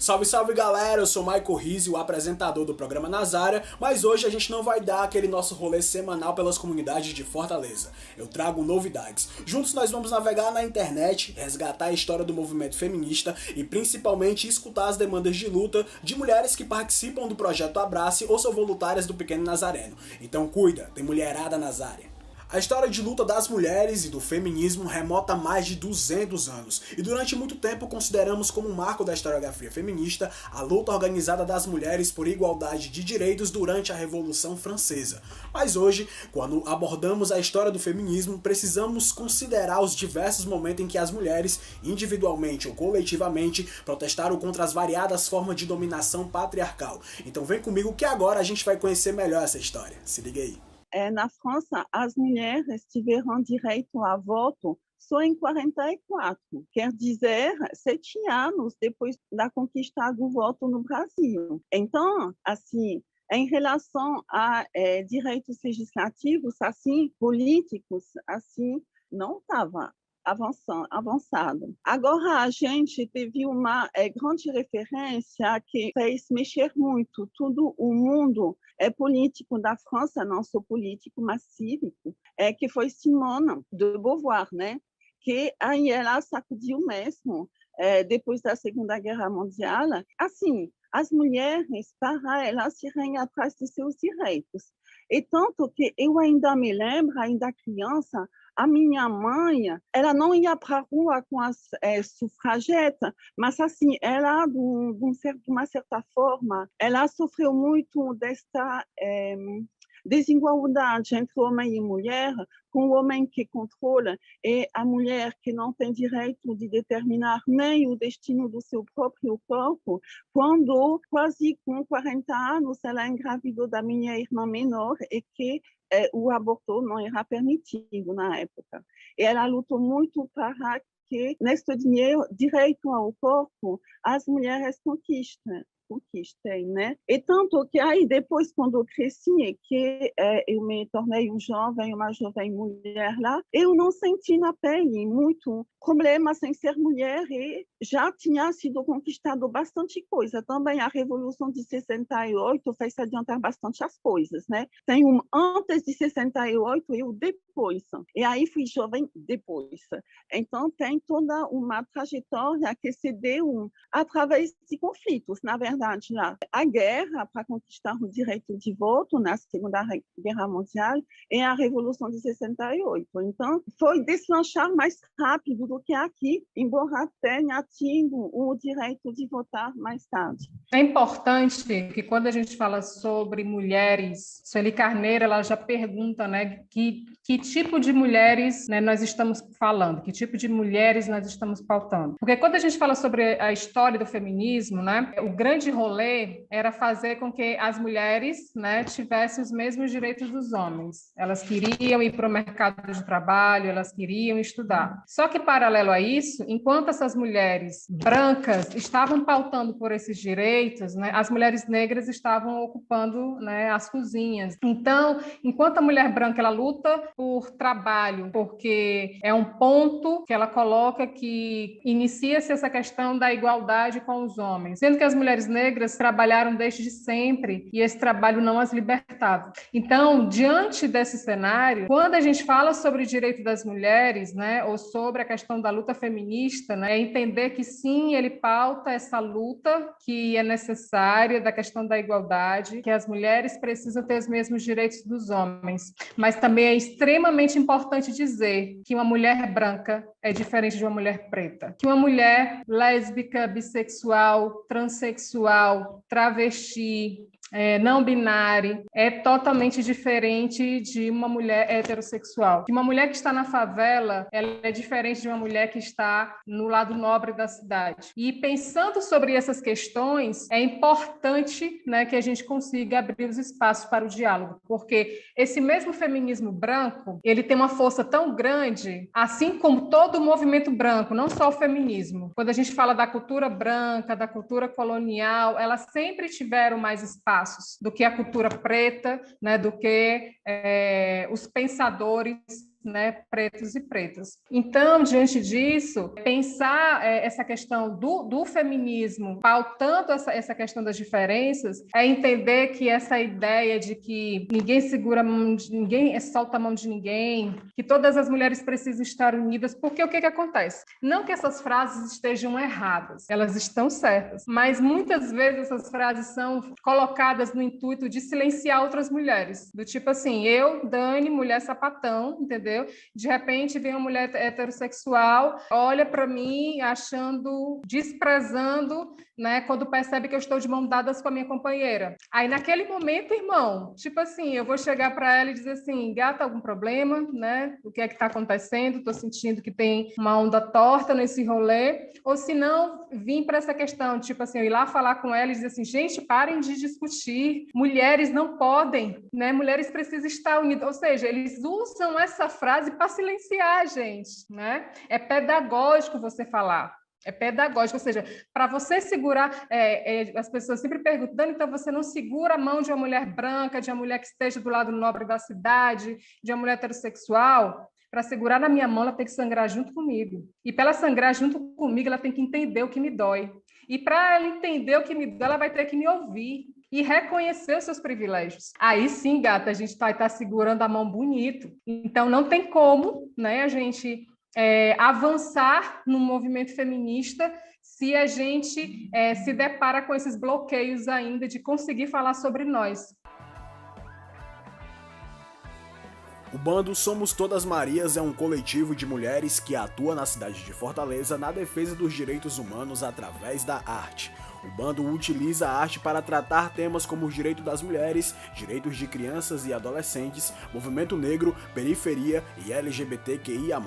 Salve, salve galera, eu sou Michael Rizzi, o apresentador do programa Nazária, mas hoje a gente não vai dar aquele nosso rolê semanal pelas comunidades de Fortaleza. Eu trago novidades. Juntos nós vamos navegar na internet, resgatar a história do movimento feminista e principalmente escutar as demandas de luta de mulheres que participam do projeto Abrace ou são voluntárias do Pequeno Nazareno. Então cuida, tem mulherada Nazária. A história de luta das mulheres e do feminismo remota a mais de 200 anos, e durante muito tempo consideramos como um marco da historiografia feminista a luta organizada das mulheres por igualdade de direitos durante a Revolução Francesa. Mas hoje, quando abordamos a história do feminismo, precisamos considerar os diversos momentos em que as mulheres, individualmente ou coletivamente, protestaram contra as variadas formas de dominação patriarcal. Então vem comigo que agora a gente vai conhecer melhor essa história. Se liga aí. Na França, as mulheres tiveram direito a voto só em 44, quer dizer, 7 anos depois da conquista do voto no Brasil. Então, assim, em relação a direitos legislativos, assim, políticos, assim, não estava avançado. Agora, a gente teve uma grande referência que fez mexer muito todo o mundo político da França, não só político, mas cívico, que foi Simone de Beauvoir, né? Que aí ela sacudiu mesmo, depois da Segunda Guerra Mundial, assim, as mulheres, para elas irem atrás de seus direitos. E tanto que eu ainda me lembro, ainda criança, a minha mãe, ela não ia para a rua com as sufragetas, mas assim, ela, de uma certa forma, ela sofreu muito desta desigualdade entre homem e mulher, com o homem que controla e a mulher que não tem direito de determinar nem o destino do seu próprio corpo, quando, quase com 40 anos, ela engravidou da minha irmã menor e que o aborto não era permitido na época. E ela lutou muito para que, neste direito ao corpo, as mulheres conquistem, né? E tanto que aí depois, quando eu cresci, que eu me tornei uma jovem mulher lá, eu não senti na pele muito problemas em ser mulher e já tinha sido conquistado bastante coisa. Também a Revolução de 68 fez adiantar bastante as coisas, né? Tem um antes de 68 e o depois. E aí fui jovem depois. Então tem toda uma trajetória que se deu através de conflitos, na verdade. Lá, a guerra para conquistar o direito de voto na Segunda Guerra Mundial e a Revolução de 68. Então, foi deslanchar mais rápido do que aqui, embora tenha tido o direito de votar mais tarde. É importante que quando a gente fala sobre mulheres, Sueli Carneiro, ela já pergunta, né, que tipo de mulheres, né, nós estamos falando, que tipo de mulheres nós estamos pautando. Porque quando a gente fala sobre a história do feminismo, né, o grande rolê era fazer com que as mulheres, né, tivessem os mesmos direitos dos homens. Elas queriam ir para o mercado de trabalho, elas queriam estudar. Só que, paralelo a isso, enquanto essas mulheres brancas estavam pautando por esses direitos, né, as mulheres negras estavam ocupando, né, as cozinhas. Então, enquanto a mulher branca ela luta por trabalho, porque é um ponto que ela coloca que inicia-se essa questão da igualdade com os homens, sendo que as mulheres negras trabalharam desde sempre e esse trabalho não as libertava. Então, diante desse cenário, quando a gente fala sobre o direito das mulheres, né, ou sobre a questão da luta feminista, né, é entender que sim, ele pauta essa luta que é necessária da questão da igualdade, que as mulheres precisam ter os mesmos direitos dos homens, mas também é extremamente importante dizer que uma mulher branca é diferente de uma mulher preta, que uma mulher lésbica, bissexual, transexual, travesti, não binária, é totalmente diferente de uma mulher heterossexual. Que uma mulher que está na favela, ela é diferente de uma mulher que está no lado nobre da cidade. E pensando sobre essas questões, é importante, né, que a gente consiga abrir os espaços para o diálogo, porque esse mesmo feminismo branco, ele tem uma força tão grande, assim como todo o movimento branco, não só o feminismo. Quando a gente fala da cultura branca, da cultura colonial, elas sempre tiveram mais espaço do que a cultura preta, né, do que os pensadores né, pretos e pretas. Então, diante disso, pensar essa questão do feminismo, pautando essa questão das diferenças, é entender que essa ideia de que ninguém segura a mão de ninguém, solta a mão de ninguém, que todas as mulheres precisam estar unidas, porque o que acontece? Não que essas frases estejam erradas, elas estão certas, mas muitas vezes essas frases são colocadas no intuito de silenciar outras mulheres, do tipo assim, eu, Dani, mulher sapatão, entendeu? De repente vem uma mulher heterossexual, olha para mim achando, desprezando, né, quando percebe que eu estou de mão dadas com a minha companheira. Aí naquele momento, irmão, tipo assim, eu vou chegar para ela e dizer assim, gata, algum problema, né? O que é que está acontecendo? Estou sentindo que tem uma onda torta nesse rolê. Ou se não, vim para essa questão, tipo assim, eu ir lá falar com ela e dizer assim, gente, parem de discutir, mulheres não podem, né? Mulheres precisam estar unidas. Ou seja, eles usam essa frase para silenciar a gente, né? É pedagógico você falar. É pedagógico, ou seja, para você segurar, as pessoas sempre perguntam, Dani, então você não segura a mão de uma mulher branca, de uma mulher que esteja do lado nobre da cidade, de uma mulher heterossexual? Para segurar na minha mão, ela tem que sangrar junto comigo. E para ela sangrar junto comigo, ela tem que entender o que me dói. E para ela entender o que me dói, ela vai ter que me ouvir e reconhecer os seus privilégios. Aí sim, gata, a gente vai estar segurando a mão bonito. Então, não tem como, né, a gente avançar no movimento feminista se a gente se depara com esses bloqueios ainda de conseguir falar sobre nós. O bando Somos Todas Marias é um coletivo de mulheres que atua na cidade de Fortaleza na defesa dos direitos humanos através da arte. O bando utiliza a arte para tratar temas como o direito das mulheres, direitos de crianças e adolescentes, movimento negro, periferia e LGBTQIA+.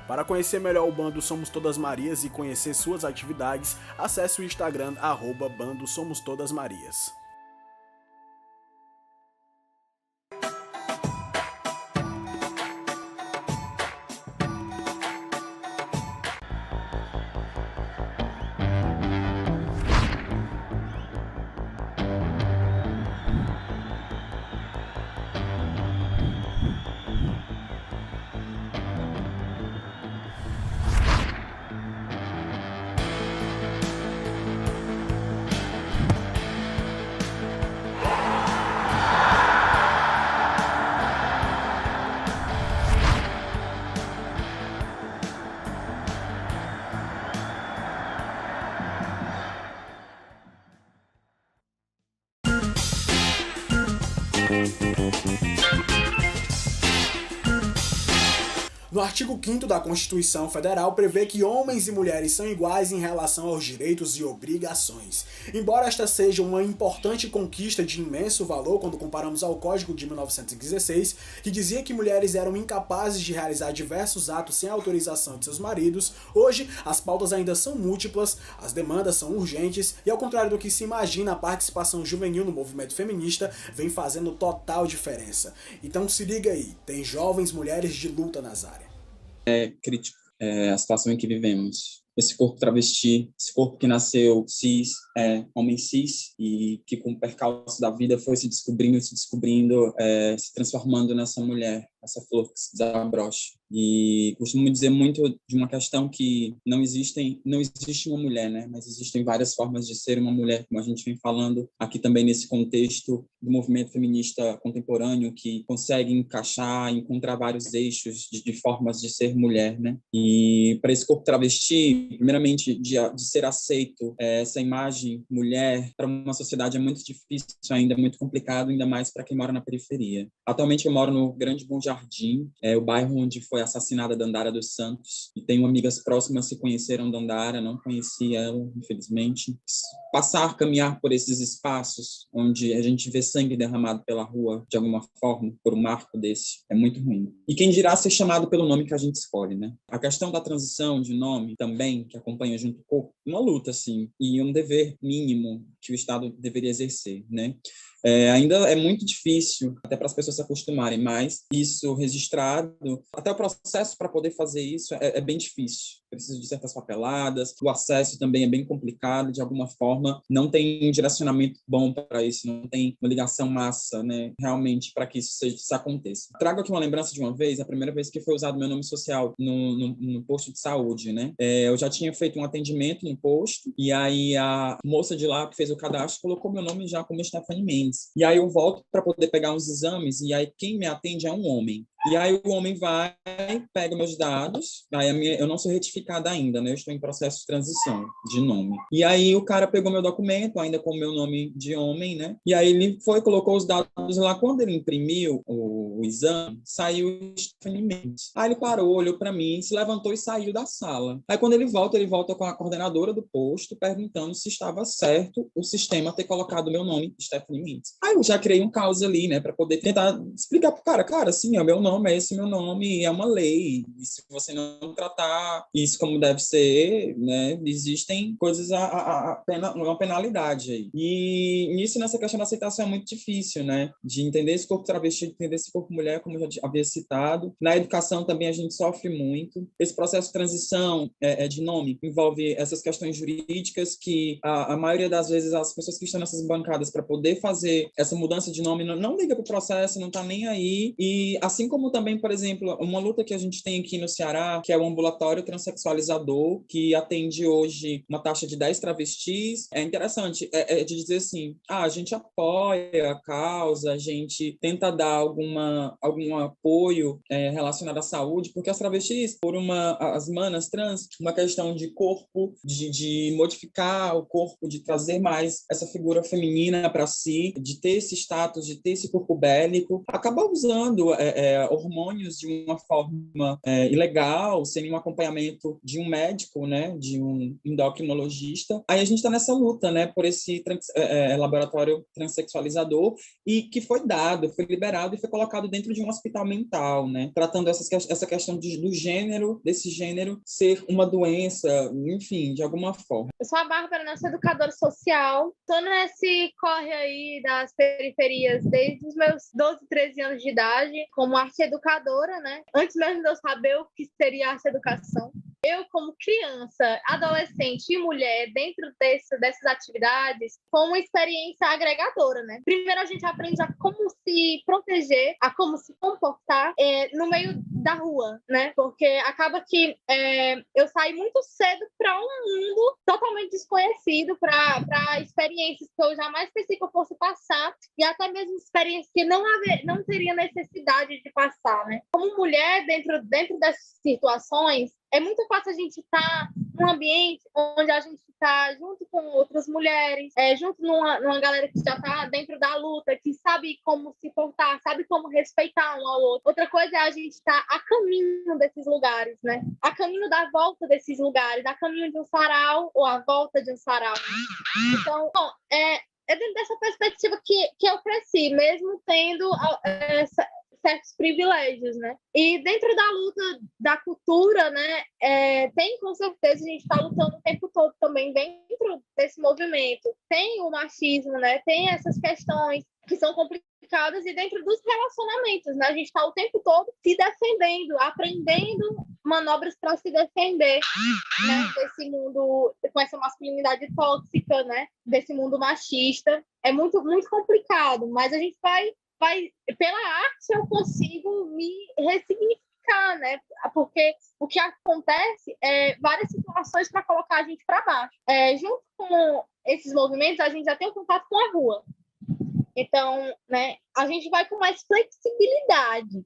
Para conhecer melhor o bando Somos Todas Marias e conhecer suas atividades, acesse o Instagram @bando Somos Todas Marias. No artigo 5º da Constituição Federal prevê que homens e mulheres são iguais em relação aos direitos e obrigações. Embora esta seja uma importante conquista de imenso valor quando comparamos ao Código de 1916, que dizia que mulheres eram incapazes de realizar diversos atos sem autorização de seus maridos, hoje as pautas ainda são múltiplas, as demandas são urgentes e, ao contrário do que se imagina, a participação juvenil no movimento feminista vem fazendo total diferença. Então se liga aí, tem jovens mulheres de luta nas áreas. É crítico a situação em que vivemos. Esse corpo travesti, esse corpo que nasceu cis, homem cis, e que com o percalço da vida foi se descobrindo, se transformando nessa mulher, essa flor que se desabrocha. E costumo dizer muito de uma questão que não existe uma mulher, né? Mas existem várias formas de ser uma mulher, como a gente vem falando aqui também nesse contexto do movimento feminista contemporâneo, que consegue encontrar vários eixos de formas de ser mulher, né? E para esse corpo travesti, primeiramente, de ser aceito, essa imagem mulher, para uma sociedade é muito difícil ainda, é muito complicado, ainda mais para quem mora na periferia. Atualmente eu moro no Grande Bom Jardim, o bairro onde foi assassinada Dandara dos Santos, e tenho amigas próximas que conheceram Dandara, não conhecia ela, infelizmente. Caminhar por esses espaços onde a gente vê sangue derramado pela rua, de alguma forma, por um marco desse, é muito ruim. E quem dirá ser chamado pelo nome que a gente escolhe, né? A questão da transição de nome também, que acompanha junto com o corpo, uma luta, assim, e um dever mínimo que o Estado deveria exercer, né? Ainda é muito difícil, até para as pessoas se acostumarem, mas isso registrado, até o processo para poder fazer isso é bem difícil. precisa de certas papeladas, o acesso também é bem complicado, de alguma forma, não tem um direcionamento bom para isso, não tem uma ligação massa, né, realmente, para que isso aconteça. Trago aqui uma lembrança de uma vez, a primeira vez que foi usado meu nome social no posto de saúde, né? Eu já tinha feito um atendimento no posto, e aí a moça de lá que fez o cadastro colocou meu nome já como Stephanie Mendes. E aí eu volto para poder pegar uns exames, e aí quem me atende é um homem. E aí o homem vai, pega meus dados, aí eu não sou retificada ainda, né? Eu estou em processo de transição de nome. E aí o cara pegou meu documento, ainda com o meu nome de homem, né? E aí ele colocou os dados lá. Quando ele imprimiu o exame, saiu Stephanie Mendes. Aí ele parou, olhou para mim, se levantou e saiu da sala. Aí quando ele volta com a coordenadora do posto, perguntando se estava certo o sistema ter colocado meu nome, Stephanie Mendes. Aí eu já criei um caos ali, né? Para poder tentar explicar pro cara, sim, é o meu nome, é esse meu nome, é uma lei, e se você não tratar isso como deve ser, né, existem coisas, uma penalidade aí. E nisso, nessa questão da aceitação é muito difícil, né, de entender esse corpo travesti, de entender esse corpo mulher, como eu já havia citado. Na educação também a gente sofre muito. Esse processo de transição de nome envolve essas questões jurídicas que a maioria das vezes as pessoas que estão nessas bancadas para poder fazer essa mudança de nome não liga para o processo, não está nem aí. E assim como também, por exemplo, uma luta que a gente tem aqui no Ceará, que é o ambulatório transexualizador, que atende hoje uma taxa de 10 travestis. É interessante, de dizer assim, a gente apoia a causa, a gente tenta dar algum apoio relacionado à saúde, porque as travestis, as manas trans, uma questão de corpo, de modificar o corpo, de trazer mais essa figura feminina para si, de ter esse status, de ter esse corpo bélico, acaba usando hormônios de uma forma ilegal, sem nenhum acompanhamento de um médico, né, de um endocrinologista. Aí a gente está nessa luta, né, por esse laboratório transexualizador, e que foi liberado e foi colocado dentro de um hospital mental, né, tratando essa questão do gênero, desse gênero ser uma doença, enfim, de alguma forma. Eu sou a Bárbara, sou educadora social, estou nesse corre aí das periferias desde os meus 12, 13 anos de idade, como arte educadora, né? Antes mesmo de eu saber o que seria arte educação. Eu, como criança, adolescente e mulher, dentro dessas atividades, foi uma experiência agregadora, né? Primeiro, a gente aprende a como se proteger, a como se comportar no meio da rua, né? Porque acaba que eu saí muito cedo para um mundo totalmente desconhecido, para experiências que eu jamais pensei que eu fosse passar, e até mesmo experiências que não teria necessidade de passar, né? Como mulher, dentro dessas situações, é muito fácil a gente estar num ambiente onde a gente está junto com outras mulheres, junto numa galera que já está dentro da luta, que sabe como se portar, sabe como respeitar um ao outro. Outra coisa é a gente estar a caminho desses lugares, né? A caminho da volta desses lugares, a caminho de um sarau ou a volta de um sarau. Então, bom, é dentro dessa perspectiva que eu cresci, mesmo tendo certos privilégios, né? E dentro da luta da cultura, né, tem com certeza, a gente está lutando o tempo todo também dentro desse movimento. Tem o machismo, né? Tem essas questões que são complicadas, e dentro dos relacionamentos, né? A gente está o tempo todo se defendendo, aprendendo manobras para se defender, né, desse mundo com essa masculinidade tóxica, né, desse mundo machista. É muito, muito complicado, mas a gente vai pela arte eu consigo me ressignificar, né? Porque o que acontece é várias situações para colocar a gente para baixo. Junto com esses movimentos, a gente já tem um contato com a rua. Então, né, a gente vai com mais flexibilidade.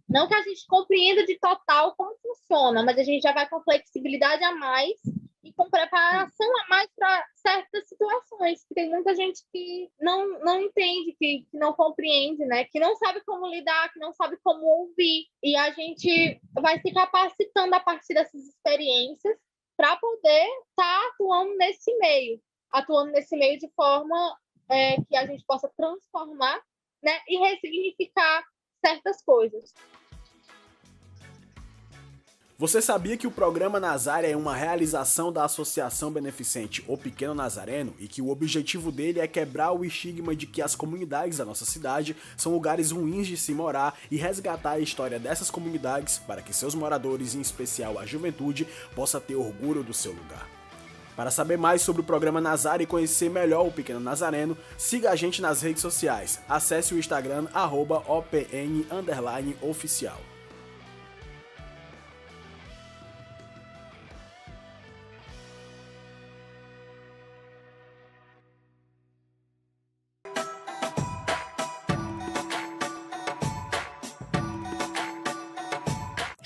Não que a gente compreenda de total como funciona, mas a gente já vai com flexibilidade a mais e com preparação a mais para certas situações. Tem muita gente que não entende, que não compreende, né? Que não sabe como lidar, que não sabe como ouvir. E a gente vai se capacitando a partir dessas experiências para poder estar atuando nesse meio de forma que a gente possa transformar, né? E ressignificar certas coisas. Você sabia que o programa Nazária é uma realização da Associação Beneficente O Pequeno Nazareno e que o objetivo dele é quebrar o estigma de que as comunidades da nossa cidade são lugares ruins de se morar e resgatar a história dessas comunidades para que seus moradores, em especial a juventude, possa ter orgulho do seu lugar. Para saber mais sobre o programa Nazária e conhecer melhor o Pequeno Nazareno, siga a gente nas redes sociais. Acesse o Instagram @opn_oficial.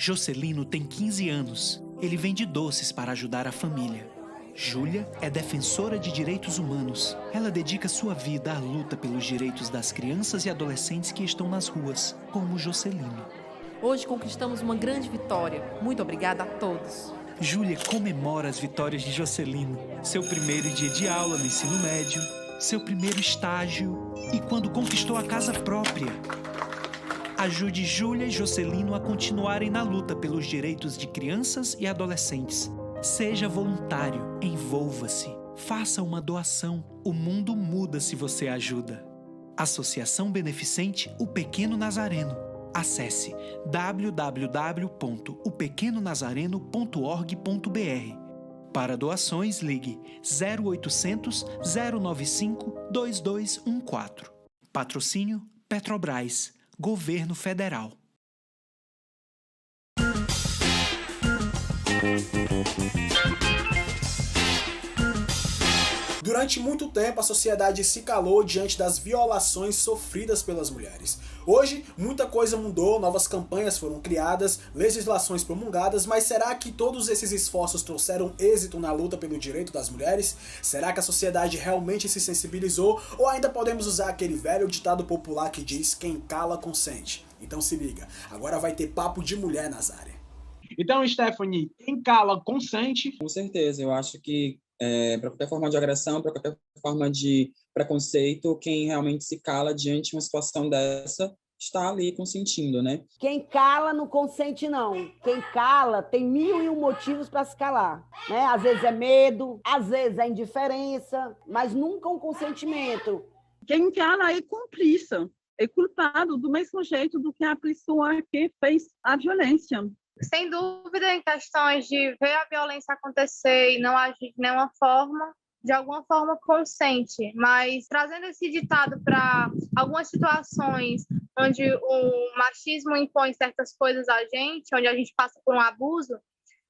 Jocelino tem 15 anos. Ele vende doces para ajudar a família. Júlia é defensora de direitos humanos. Ela dedica sua vida à luta pelos direitos das crianças e adolescentes que estão nas ruas, como Jocelino. Hoje conquistamos uma grande vitória. Muito obrigada a todos. Júlia comemora as vitórias de Jocelino. Seu primeiro dia de aula no ensino médio, seu primeiro estágio e quando conquistou a casa própria. Ajude Júlia e Jocelino a continuarem na luta pelos direitos de crianças e adolescentes. Seja voluntário, envolva-se, faça uma doação. O mundo muda se você ajuda. Associação Beneficente O Pequeno Nazareno. Acesse www.opequenonazareno.org.br. Para doações, ligue 0800 095 2214. Patrocínio Petrobras. Governo Federal. Durante muito tempo, a sociedade se calou diante das violações sofridas pelas mulheres. Hoje, muita coisa mudou, novas campanhas foram criadas, legislações promulgadas, mas será que todos esses esforços trouxeram êxito na luta pelo direito das mulheres? Será que a sociedade realmente se sensibilizou? Ou ainda podemos usar aquele velho ditado popular que diz: quem cala, consente? Então se liga, agora vai ter papo de mulher nas áreas. Então, Stephanie, quem cala, consente? Com certeza, eu acho que para qualquer forma de agressão, para qualquer forma de preconceito, quem realmente se cala diante de uma situação dessa está ali consentindo, né? Quem cala não consente, não. Quem cala tem 1001 motivos para se calar, né? Às vezes é medo, às vezes é indiferença, mas nunca um consentimento. Quem cala é cúmplice, é culpado do mesmo jeito do que a pessoa que fez a violência. Sem dúvida, em questões de ver a violência acontecer e não agir de nenhuma forma, de alguma forma consente, mas trazendo esse ditado para algumas situações onde o machismo impõe certas coisas a gente, onde a gente passa por um abuso,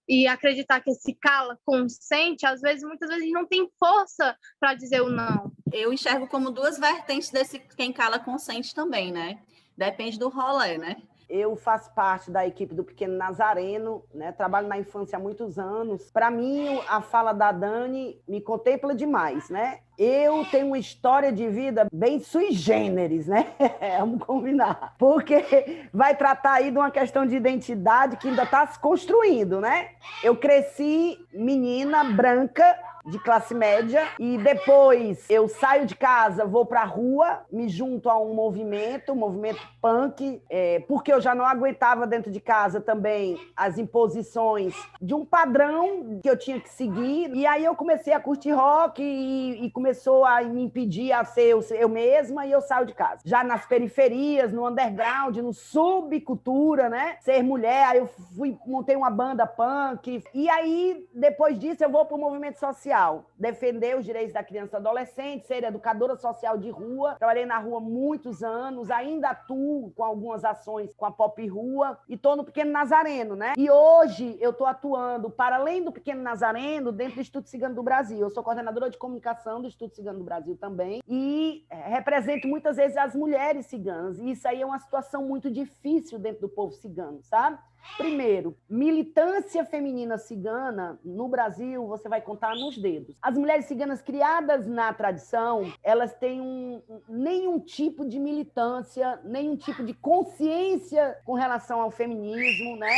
e acreditar que esse cala consente, às vezes, muitas vezes, a gente não tem força para dizer o não. Eu enxergo como duas vertentes desse quem cala consente também, né? Depende do rolê, né? Eu faço parte da equipe do Pequeno Nazareno, né? Trabalho na infância há muitos anos. Para mim, a fala da Dani me contempla demais, né? Eu tenho uma história de vida bem sui generis, né? Vamos combinar. Porque vai tratar aí de uma questão de identidade que ainda está se construindo, né? Eu cresci menina branca, de classe média, e depois eu saio de casa, vou para a rua, me junto a um movimento punk, porque eu já não aguentava dentro de casa também as imposições de um padrão que eu tinha que seguir, e aí eu comecei a curtir rock e começou a me impedir a ser eu mesma, e eu saio de casa. Já nas periferias, no underground, no subcultura, né? Ser mulher, aí eu montei uma banda punk, e aí, depois disso, eu vou para o movimento social, defender os direitos da criança e do adolescente, ser educadora social de rua. Trabalhei na rua muitos anos, ainda atuo com algumas ações com a Pop Rua e estou no Pequeno Nazareno, né? E hoje eu estou atuando, para além do Pequeno Nazareno, dentro do Instituto Cigano do Brasil. Eu sou coordenadora de comunicação do Instituto Cigano do Brasil também e represento muitas vezes as mulheres ciganas. E isso aí é uma situação muito difícil dentro do povo cigano, sabe? Primeiro, militância feminina cigana no Brasil, você vai contar nos dedos. As mulheres ciganas criadas na tradição, elas têm nenhum tipo de militância, nenhum tipo de consciência com relação ao feminismo, né?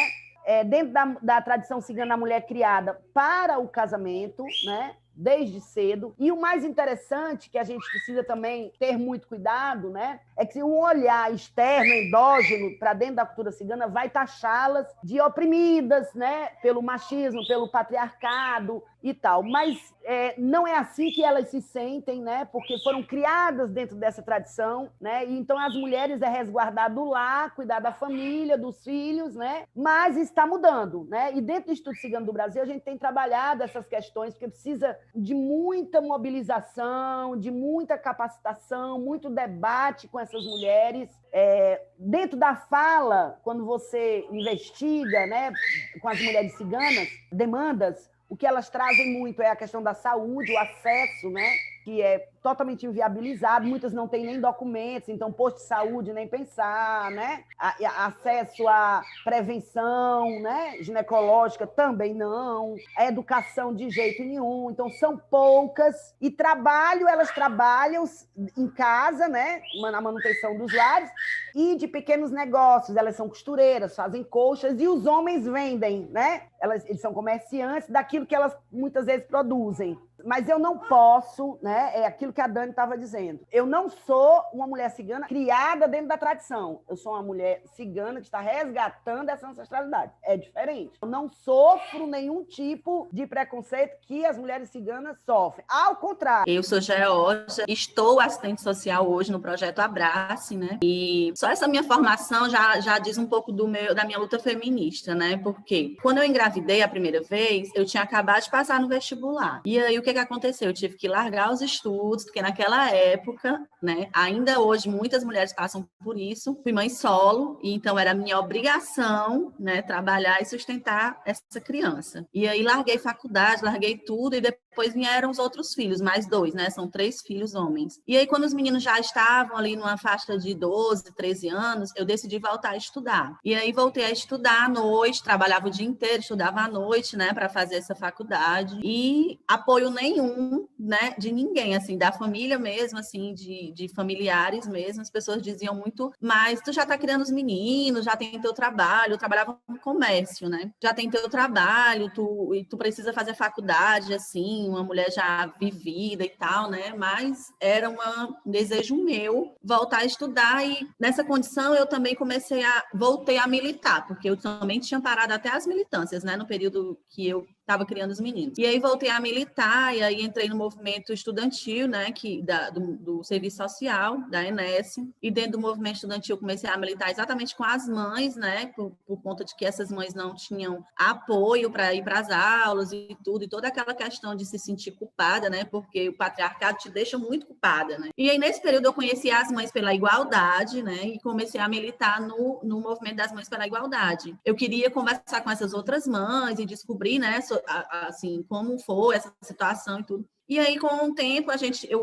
Dentro da tradição cigana, a mulher é criada para o casamento, né? Desde cedo. E o mais interessante, que a gente precisa também ter muito cuidado, né? é que um olhar externo, endógeno, para dentro da cultura cigana vai taxá-las de oprimidas, né, pelo machismo, pelo patriarcado e tal. Mas não é assim que elas se sentem, né, porque foram criadas dentro dessa tradição, né, e então as mulheres é resguardar do lar, cuidar da família, dos filhos, né, mas está mudando, né, e dentro do Instituto Cigano do Brasil a gente tem trabalhado essas questões, porque precisa de muita mobilização, de muita capacitação, muito debate com essas mulheres. Dentro da fala, quando você investiga, né, com as mulheres ciganas, demandas, o que elas trazem muito é a questão da saúde, o acesso, né, que é totalmente inviabilizado, muitas não têm nem documentos, então posto de saúde nem pensar, né? Acesso à prevenção, né, ginecológica também não, a educação de jeito nenhum, então são poucas, e elas trabalham em casa, né, na manutenção dos lares, e de pequenos negócios, elas são costureiras, fazem colchas, e os homens vendem, né? Eles são comerciantes daquilo que elas muitas vezes produzem. Mas eu não posso, né? É aquilo que a Dani estava dizendo. Eu não sou uma mulher cigana criada dentro da tradição. Eu sou uma mulher cigana que está resgatando essa ancestralidade. É diferente. Eu não sofro nenhum tipo de preconceito que as mulheres ciganas sofrem. Ao contrário. Eu sou Georgia, estou assistente social hoje no projeto Abrace, né? E só essa minha formação já diz um pouco da minha luta feminista, né? Porque quando eu engravidei a primeira vez, eu tinha acabado de passar no vestibular. E aí o que aconteceu? Eu tive que largar os estudos, porque naquela época, né, ainda hoje muitas mulheres passam por isso. Fui mãe solo, e então era minha obrigação, né, trabalhar e sustentar essa criança. E aí larguei faculdade, larguei tudo, e depois vieram os outros filhos, mais 2, né? São 3 filhos homens. E aí, quando os meninos já estavam ali numa faixa de 12, 13 anos, eu decidi voltar a estudar. E aí voltei a estudar à noite, trabalhava o dia inteiro, estudava à noite, né, para fazer essa faculdade. E apoio nenhum, né, de ninguém, assim, da família mesmo, assim, de familiares mesmo. As pessoas diziam muito, mas tu já tá criando os meninos, já tem teu trabalho. Eu trabalhava no comércio, né? Já tem teu trabalho, tu precisa fazer faculdade, assim, uma mulher já vivida e tal, né? Mas era um desejo meu voltar a estudar, e nessa condição eu também voltei a militar, porque eu também tinha parado até as militâncias, né? No período que eu estava criando os meninos. E aí voltei a militar, e aí entrei no movimento estudantil, né, do serviço social, da ENES, e dentro do movimento estudantil comecei a militar exatamente com as mães, né, por conta de que essas mães não tinham apoio para ir para as aulas e tudo, e toda aquela questão de se sentir culpada, né, porque o patriarcado te deixa muito culpada, né. E aí nesse período eu conheci as mães pela igualdade, né, e comecei a militar no movimento das mães pela igualdade. Eu queria conversar com essas outras mães e descobrir, né, assim, como foi essa situação e tudo. E aí, com o tempo,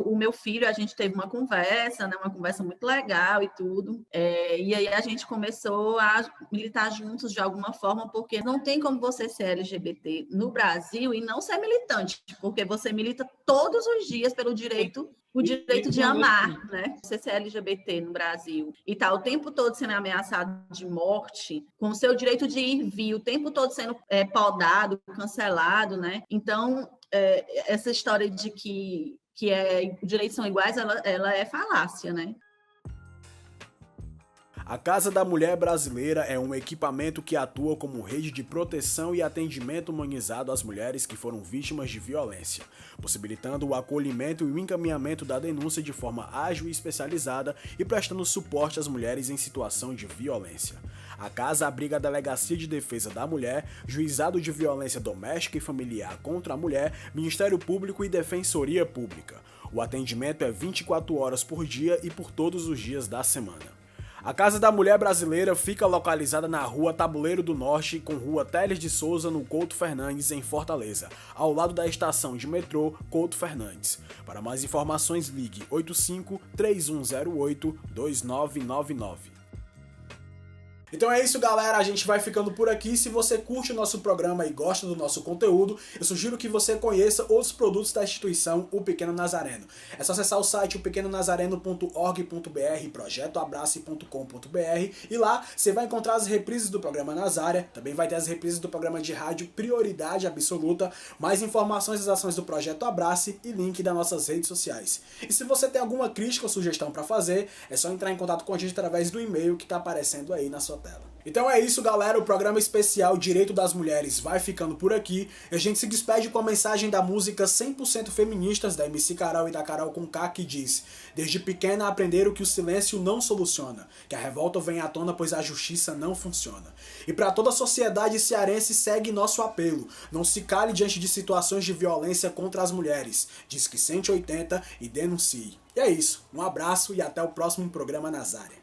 o meu filho, a gente teve uma conversa, né, uma conversa muito legal e tudo, e aí a gente começou a militar juntos de alguma forma, porque não tem como você ser LGBT no Brasil e não ser militante, porque você milita todos os dias pelo direito de amar, né? Você ser LGBT no Brasil e tá o tempo todo sendo ameaçado de morte, com o seu direito de ir e vir, o tempo todo sendo podado, cancelado, né? Então, essa história de que os direitos são iguais, ela é falácia, né? A Casa da Mulher Brasileira é um equipamento que atua como rede de proteção e atendimento humanizado às mulheres que foram vítimas de violência, possibilitando o acolhimento e o encaminhamento da denúncia de forma ágil e especializada e prestando suporte às mulheres em situação de violência. A casa abriga a Delegacia de Defesa da Mulher, Juizado de Violência Doméstica e Familiar contra a Mulher, Ministério Público e Defensoria Pública. O atendimento é 24 horas por dia e por todos os dias da semana. A Casa da Mulher Brasileira fica localizada na Rua Tabuleiro do Norte, com Rua Teles de Souza, no Couto Fernandes, em Fortaleza, ao lado da estação de metrô Couto Fernandes. Para mais informações, ligue 85-3108-2999. Então é isso, galera, a gente vai ficando por aqui. Se você curte o nosso programa e gosta do nosso conteúdo, eu sugiro que você conheça outros produtos da instituição O Pequeno Nazareno. É só acessar o site opequenonazareno.org.br, projetoabrace.com.br, e lá você vai encontrar as reprises do programa Nazárea, também vai ter as reprises do programa de rádio Prioridade Absoluta, mais informações das ações do Projeto Abrace e link das nossas redes sociais. E se você tem alguma crítica ou sugestão para fazer, é só entrar em contato com a gente através do e-mail que está aparecendo aí na sua tela. Então é isso, galera, o programa especial Direito das Mulheres vai ficando por aqui. A gente se despede com a mensagem da música 100% Feministas, da MC Carol e da Carol com K, que diz: desde pequena aprenderam que o silêncio não soluciona, que a revolta vem à tona pois a justiça não funciona. E para toda a sociedade cearense segue nosso apelo: não se cale diante de situações de violência contra as mulheres. Diz que 180 e denuncie. E é isso, um abraço e até o próximo programa Nazárea.